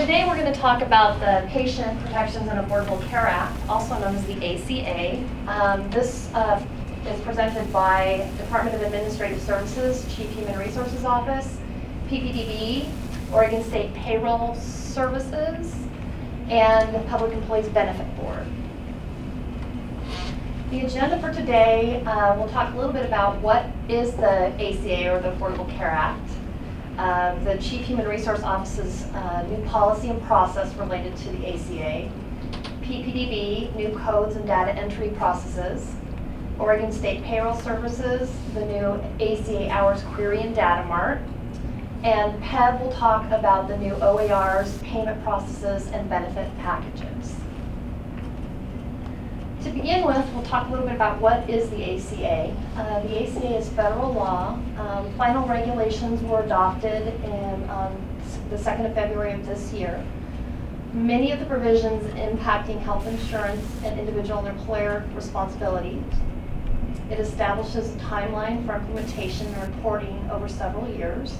Today we're going to talk about the Patient Protections and Affordable Care Act, also known as the ACA. This is presented by Department of Administrative Services, Chief Human Resources Office, PPDB, Oregon State Payroll Services, and the Public Employees Benefit Board. The agenda for today, we'll talk a little bit about what is the ACA, or the Affordable Care Act, the Chief Human Resource Office's new policy and process related to the ACA, PPDB, new codes and data entry processes, Oregon State Payroll Services, the new ACA Hours Query and Datamart, and PEB will talk about the new OAR's payment processes and benefit packages. To begin with, we'll talk a little bit about what is the ACA. The ACA is federal law. Final regulations were adopted on the 2nd of February of this year. Many of the provisions impacting health insurance and individual and employer responsibilities. It establishes a timeline for implementation and reporting over several years.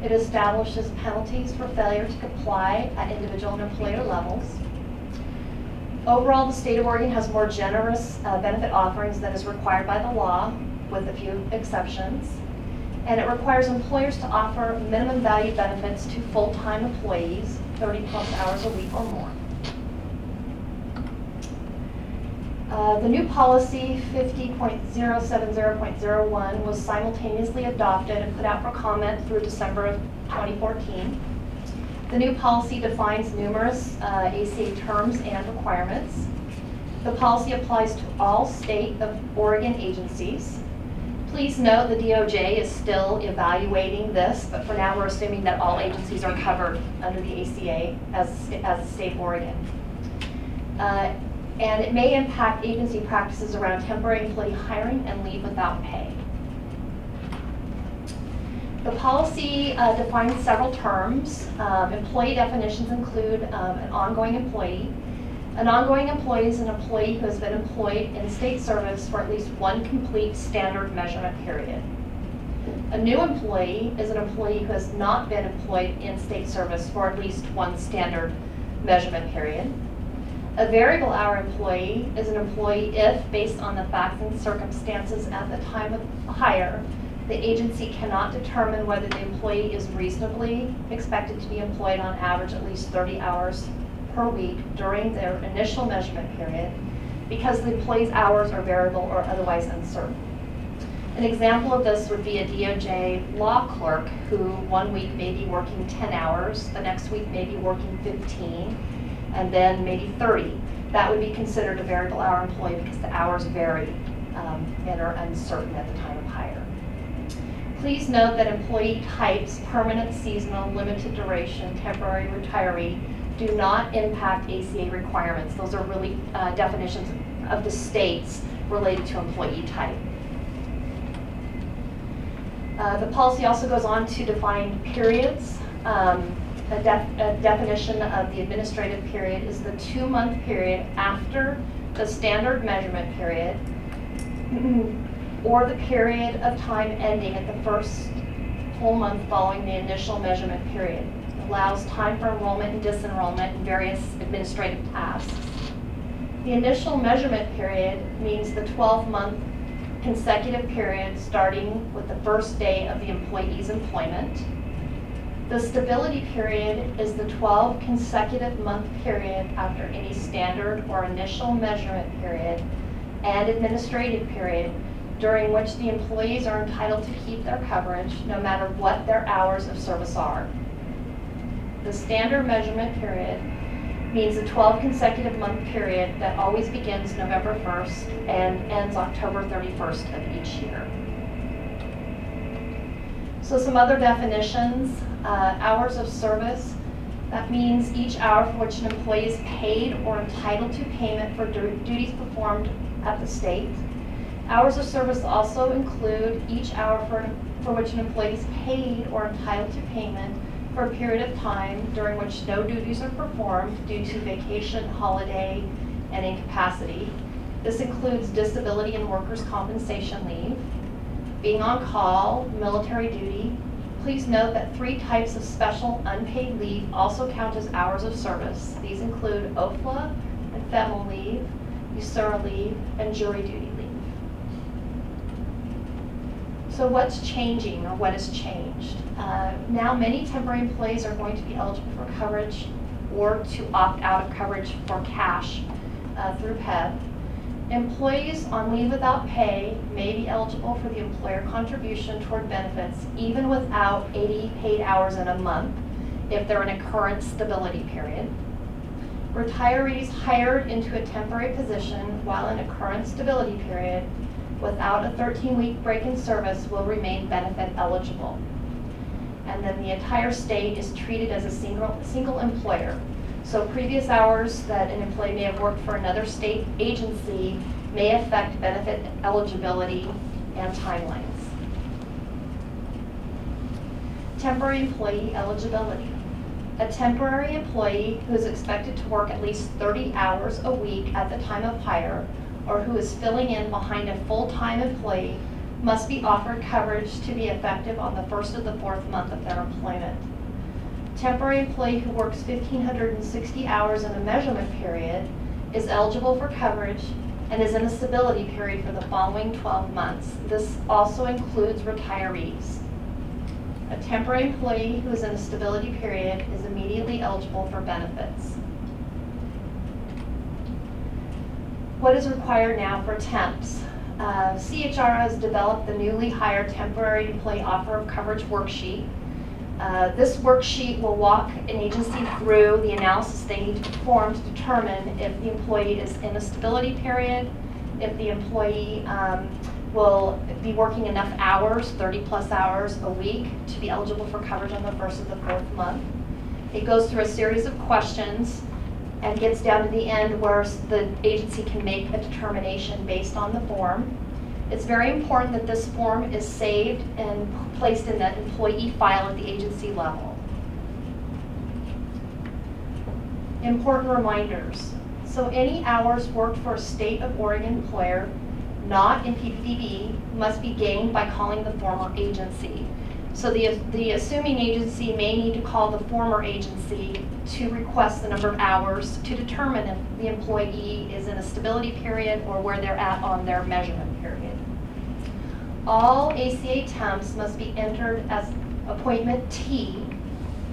It establishes penalties for failure to comply at individual and employer levels. Overall, the state of Oregon has more generous benefit offerings than is required by the law, with a few exceptions. And it requires employers to offer minimum value benefits to full-time employees, 30 plus hours a week or more. The new policy 50.070.01 was simultaneously adopted and put out for comment through December of 2014. The new policy defines numerous ACA terms and requirements. The policy applies to all state of Oregon agencies. Please note the DOJ is still evaluating this, but for now we're assuming that all agencies are covered under the ACA as the state of Oregon. And it may impact agency practices around temporary employee hiring and leave without pay. The policy defines several terms. Employee definitions include an ongoing employee. An ongoing employee is an employee who has been employed in state service for at least one complete standard measurement period. A new employee is an employee who has not been employed in state service for at least one standard measurement period. A variable hour employee is an employee if, based on the facts and circumstances at the time of hire, the agency cannot determine whether the employee is reasonably expected to be employed on average at least 30 hours per week during their initial measurement period because the employee's hours are variable or otherwise uncertain. An example of this would be a DOJ law clerk who one week may be working 10 hours, the next week may be working 15, and then maybe 30. That would be considered a variable hour employee because the hours vary and are uncertain at the time of hire. Please note that employee types, permanent, seasonal, limited duration, temporary, retiree, do not impact ACA requirements. Those are really definitions of the states related to employee type. The policy also goes on to define periods. A definition of the administrative period is the 2-month period after the standard measurement period or the period of time ending at the first full month following the initial measurement period. It allows time for enrollment and disenrollment in various administrative tasks. The initial measurement period means the 12-month consecutive period starting with the first day of the employee's employment. The stability period is the 12 consecutive month period after any standard or initial measurement period and administrative period during which the employees are entitled to keep their coverage no matter what their hours of service are. The standard measurement period means a 12 consecutive month period that always begins November 1st and ends October 31st of each year. So some other definitions, hours of service. That means each hour for which an employee is paid or entitled to payment for duties performed at the state. Hours of service also include each hour for which an employee is paid or entitled to payment for a period of time during which no duties are performed due to vacation, holiday, and incapacity. This includes disability and workers' compensation leave, being on call, military duty, Please note that 3 types of special unpaid leave also count as hours of service. These include OFLA and FEMA leave, USERA leave, and jury duty leave. So what's changing, or what has changed? Now many temporary employees are going to be eligible for coverage or to opt out of coverage for cash through PEB. Employees on leave without pay may be eligible for the employer contribution toward benefits even without 80 paid hours in a month if they're in a current stability period. Retirees hired into a temporary position while in a current stability period without a 13-week break in service will remain benefit eligible. And then the entire state is treated as a single employer. So previous hours that an employee may have worked for another state agency may affect benefit eligibility and timelines. Temporary employee eligibility. A temporary employee who is expected to work at least 30 hours a week at the time of hire, or who is filling in behind a full-time employee, must be offered coverage to be effective on the first of the 4th month of their employment. Temporary employee who works 1,560 hours in a measurement period is eligible for coverage and is in a stability period for the following 12 months. This also includes retirees. A temporary employee who is in a stability period is immediately eligible for benefits. What is required now for temps? CHRO has developed the newly hired temporary employee offer of coverage worksheet. This worksheet will walk an agency through the analysis they need to perform to determine if the employee is in a stability period, if the employee will be working enough hours, 30+ hours a week, to be eligible for coverage on the first of the 4th month. It goes through a series of questions and gets down to the end where the agency can make a determination based on the form. It's very important that this form is saved and placed in the employee file at the agency level. Important reminders. So any hours worked for a state of Oregon employer not in PPDB must be gained by calling the former agency. So the assuming agency may need to call the former agency to request the number of hours to determine if the employee is in a stability period or where they're at on their measurement period. All ACA temps must be entered as appointment T,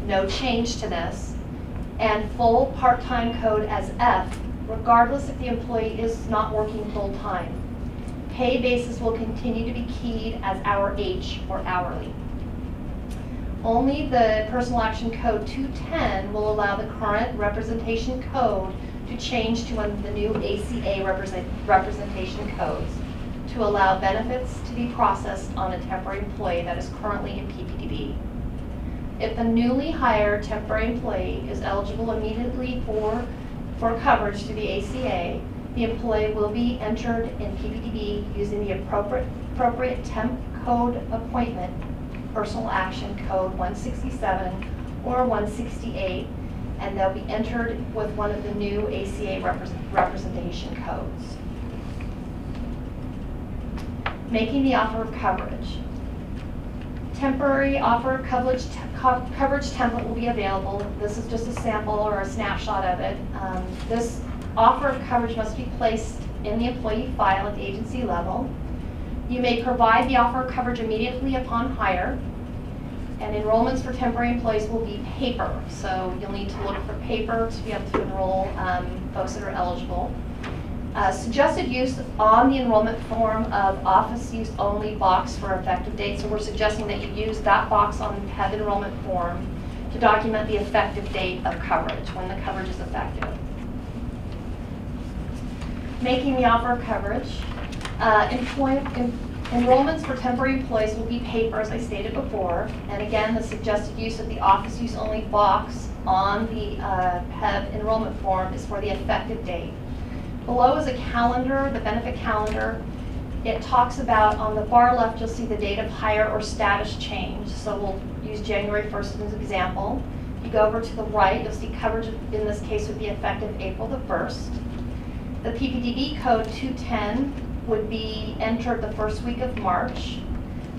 no change to this, and full part-time code as F, regardless if the employee is not working full-time. Pay basis will continue to be keyed as hour H or hourly. Only the Personal Action Code 210 will allow the current representation code to change to one of the new ACA representation codes to allow benefits to be processed on a temporary employee that is currently in PPDB. If a newly hired temporary employee is eligible immediately for coverage through the ACA, the employee will be entered in PPDB using the appropriate temp code appointment, Personal Action Code 167 or 168, and they'll be entered with one of the new ACA representation codes. Making the offer of coverage. Temporary offer of coverage template will be available. This is just a sample or a snapshot of it. This offer of coverage must be placed in the employee file at the agency level. You may provide the offer of coverage immediately upon hire, and enrollments for temporary employees will be paper. So you'll need to look for paper to be able to enroll folks that are eligible. Suggested use on the enrollment form of office use only box for effective date. So we're suggesting that you use that box on the PEB enrollment form to document the effective date of coverage, when the coverage is effective. Making the offer of coverage. Enrollments for temporary employees will be paper, as I stated before. And again, the suggested use of the office use only box on the PEB enrollment form is for the effective date. Below is a calendar, the benefit calendar. It talks about, on the far left, you'll see the date of hire or status change. So we'll use January 1st as an example. If you go over to the right, you'll see coverage in this case would be effective April the 1st. The PPDB code 210 would be entered the first week of March.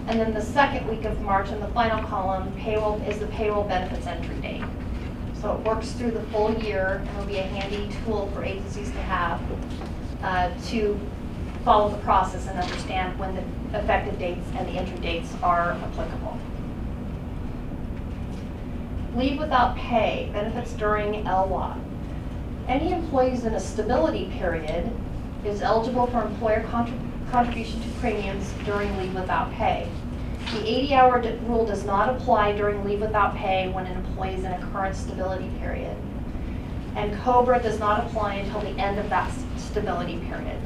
And then the second week of March in the final column, payroll is the payroll benefits entry date. So it works through the full year and will be a handy tool for agencies to have to follow the process and understand when the effective dates and the entry dates are applicable. Leave without pay, benefits during LWOP. Any employees in a stability period is eligible for employer contribution to premiums during leave without pay. The 80-hour rule does not apply during leave without pay when an employee is in a current stability period. And COBRA does not apply until the end of that stability period.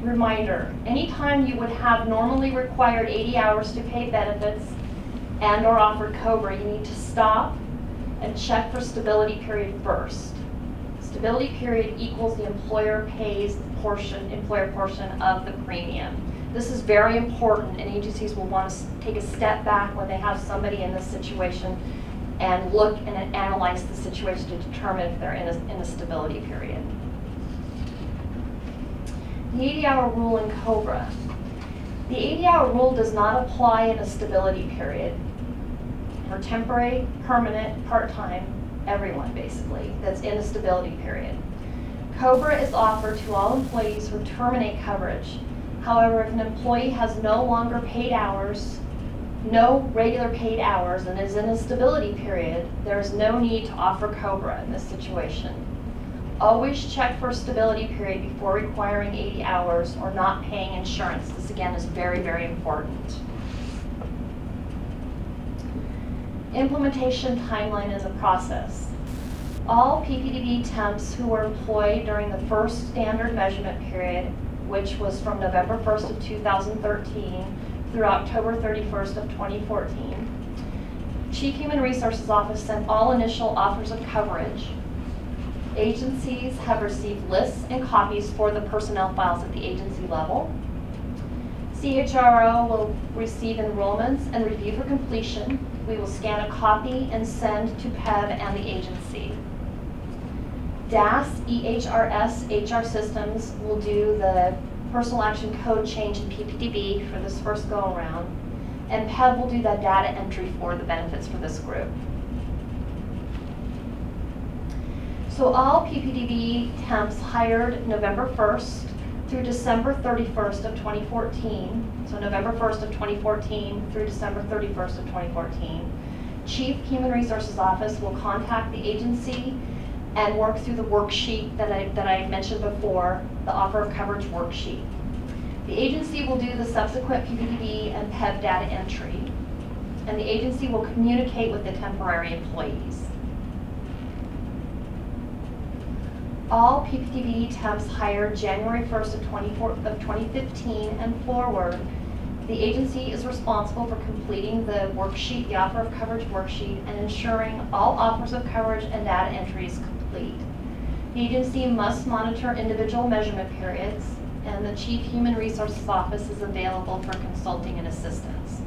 Reminder, anytime you would have normally required 80 hours to pay benefits and or offered COBRA, you need to stop and check for stability period first. Stability period equals the employer pays portion of the premium. This is very important, and agencies will want to take a step back when they have somebody in this situation and look and analyze the situation to determine if they're in a stability period. The 80-hour rule in COBRA. The 80-hour rule does not apply in a stability period. For temporary, permanent, part-time, everyone basically that's in a stability period. COBRA is offered to all employees who terminate coverage. However, if an employee has no longer paid hours, no regular paid hours, and is in a stability period, there is no need to offer COBRA in this situation. Always check for a stability period before requiring 80 hours or not paying insurance. This again is very, very important. Implementation timeline is a process. All PPDB temps who were employed during the first standard measurement period, which was from November 1st of 2013 through October 31st of 2014. Chief Human Resources Office sent all initial offers of coverage. Agencies have received lists and copies for the personnel files at the agency level. CHRO will receive enrollments and review for completion. We will scan a copy and send to PEB and the agency. DAS, EHRS, HR systems will do the personal action code change in PPDB for this first go around, and PEB will do that data entry for the benefits for this group. So all PPDB temps hired November 1st through December 31st of 2014, so November 1st of 2014 through December 31st of 2014, Chief Human Resources Office will contact the agency and work through the worksheet that I mentioned before, the offer of coverage worksheet. The agency will do the subsequent PPDB and PEB data entry, and the agency will communicate with the temporary employees. All PPDB temps hired January 1st of 2015 and forward, the agency is responsible for completing the worksheet, the offer of coverage worksheet, and ensuring all offers of coverage and data entry is complete. The agency must monitor individual measurement periods, and the Chief Human Resources Office is available for consulting and assistance.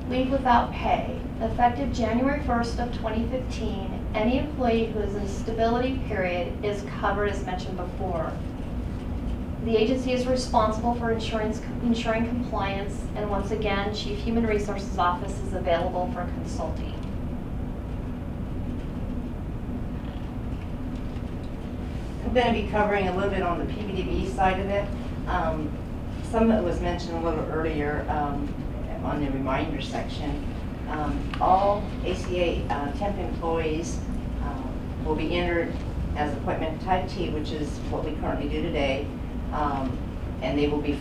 Leave without pay. Effective January 1st of 2015, any employee who is in a stability period is covered as mentioned before. The agency is responsible for ensuring compliance, and once again, Chief Human Resources Office is available for consulting. I'm going to be covering a little bit on the PPDB side of it. Some of it was mentioned a little earlier on the reminder section. All ACA temp employees will be entered as appointment type T, which is what we currently do today, and they will be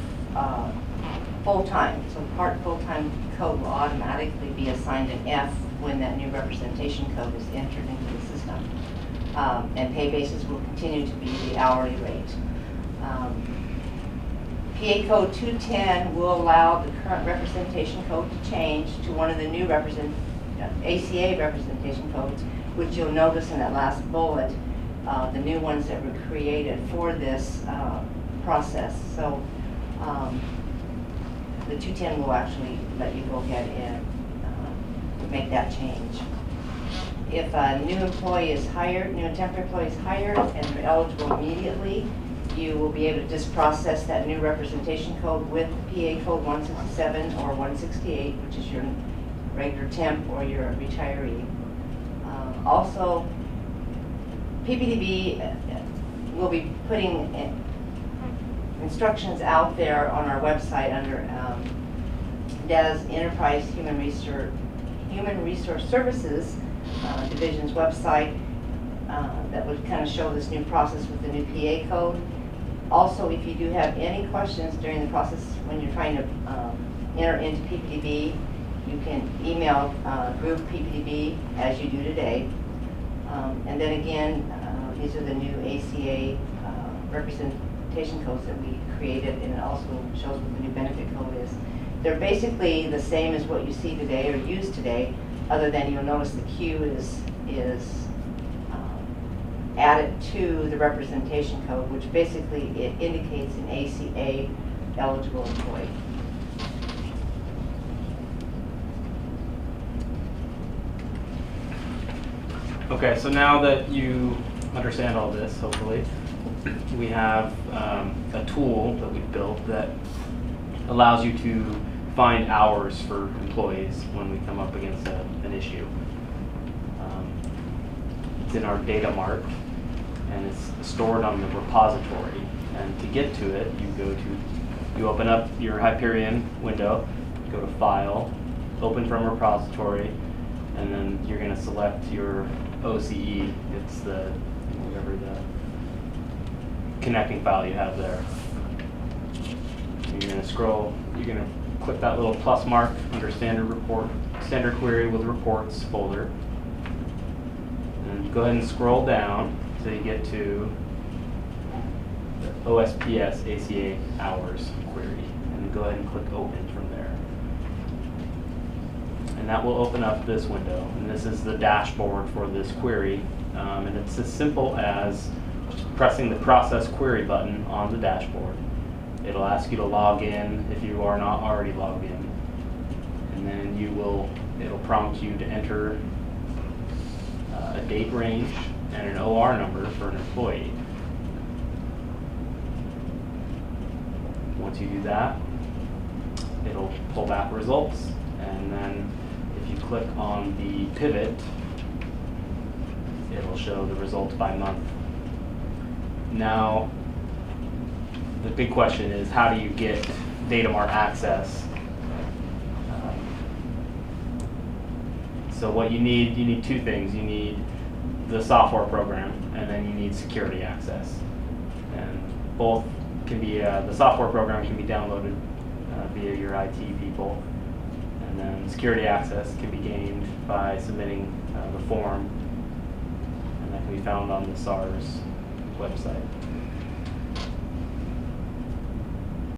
full-time. So part full-time code will automatically be assigned an F when that new representation code is entered into the system. And pay basis will continue to be the hourly rate. PA code 210 will allow the current representation code to change to one of the new ACA representation codes, which you'll notice in that last bullet, the new ones that were created for this process. So the 210 will actually let you go ahead and make that change. If a new employee is hired, new temporary employee is hired and they're eligible immediately, you will be able to just process that new representation code with PA code 167 or 168, which is your regular temp or your retiree. Also, PPDB will be putting instructions out there on our website under DAS Enterprise Human Resource Services Division's website that would kind of show this new process with the new PA code. Also, if you do have any questions during the process when you're trying to enter into PPDB, you can email group PPDB as you do today. And then again, these are the new ACA representation codes that we created, and it also shows what the new benefit code is. They're basically the same as what you see today or use today, other than you'll notice the Q is added to the representation code, which basically it indicates an ACA eligible employee. Okay, so now that you understand all this, hopefully, we have a tool that we've built that allows you to find hours for employees when we come up against an issue. It's in our Datamart, and it's stored on the repository. And to get to it, you open up your Hyperion window, go to File, Open from Repository, and then you're going to select your OCE. It's the whatever the connecting file you have there. You're going to scroll. You're going to click that little plus mark under Standard Query with Reports folder, and go ahead and scroll down till you get to the OSPS ACA hours query, and go ahead and click Open from there. And that will open up this window, and this is the dashboard for this query, and it's as simple as just pressing the Process Query button on the dashboard. It'll ask you to log in if you are not already logged in, and then it'll prompt you to enter a date range and an OR number for an employee. Once you do that, it'll pull back results, and then if you click on the pivot, it'll show the results by month. Now, the big question is, how do you get Datamart access? So what you need two things. You need the software program, and then you need security access. And both can be, the software program can be downloaded via your IT people, and then security access can be gained by submitting the form, and that can be found on the SARS website.